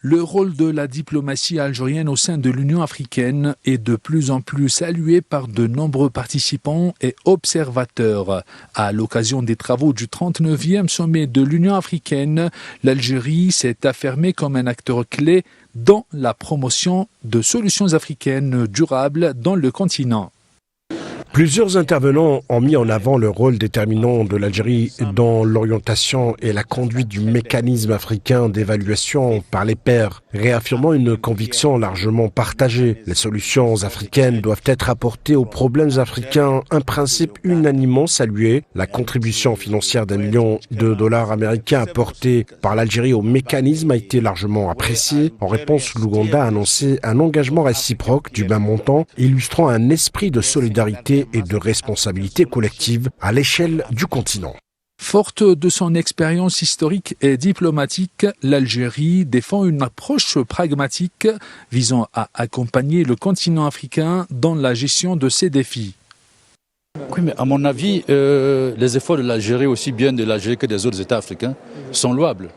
Le rôle de la diplomatie algérienne au sein de l'Union africaine est de plus en plus salué par de nombreux participants et observateurs. À l'occasion des travaux du 39e sommet de l'Union africaine, l'Algérie s'est affirmée comme un acteur clé dans la promotion de solutions africaines durables dans le continent. Plusieurs intervenants ont mis en avant le rôle déterminant de l'Algérie dans l'orientation et la conduite du mécanisme africain d'évaluation par les pairs, réaffirmant une conviction largement partagée. Les solutions africaines doivent être apportées aux problèmes africains, un principe unanimement salué. La contribution financière d'$1 million américains apportée par l'Algérie au mécanisme a été largement appréciée. En réponse, l'Ouganda a annoncé un engagement réciproque du même montant, illustrant un esprit de solidarité et de responsabilité collective à l'échelle du continent. Forte de son expérience historique et diplomatique, l'Algérie défend une approche pragmatique visant à accompagner le continent africain dans la gestion de ses défis. Oui, mais à mon avis, les efforts de l'Algérie, aussi bien de l'Algérie que des autres États africains, sont louables.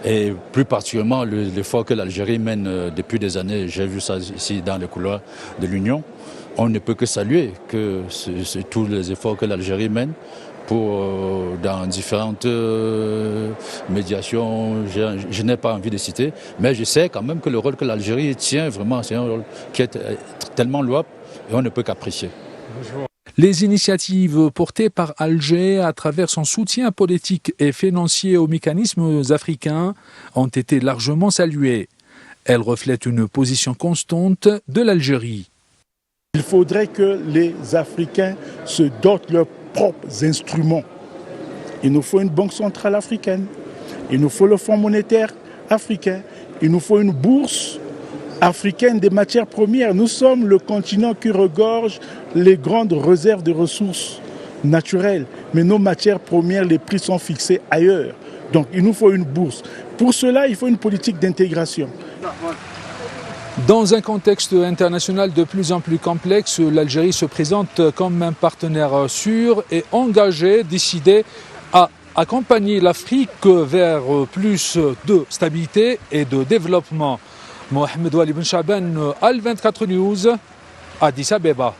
Et plus particulièrement l'effort que l'Algérie mène depuis des années, j'ai vu ça ici dans les couloirs de l'Union. On ne peut que saluer tous les efforts que l'Algérie mène dans différentes médiations. Je n'ai pas envie de citer, mais je sais quand même que le rôle que l'Algérie tient vraiment, c'est un rôle qui est tellement louable et on ne peut qu'apprécier. Les initiatives portées par Alger à travers son soutien politique et financier aux mécanismes africains ont été largement saluées. Elles reflètent une position constante de l'Algérie. Il faudrait que les Africains se dotent leurs propres instruments. Il nous faut une banque centrale africaine, il nous faut le Fonds monétaire africain, il nous faut une bourse africaine des matières premières. Nous sommes le continent qui regorge les grandes réserves de ressources naturelles, mais nos matières premières, les prix sont fixés ailleurs. Donc il nous faut une bourse. Pour cela, il faut une politique d'intégration. Dans un contexte international de plus en plus complexe, l'Algérie se présente comme un partenaire sûr et engagé, décidé à accompagner l'Afrique vers plus de stabilité et de développement. Mohamed Wali Ben Chaban, Al 24 News, Addis Abeba.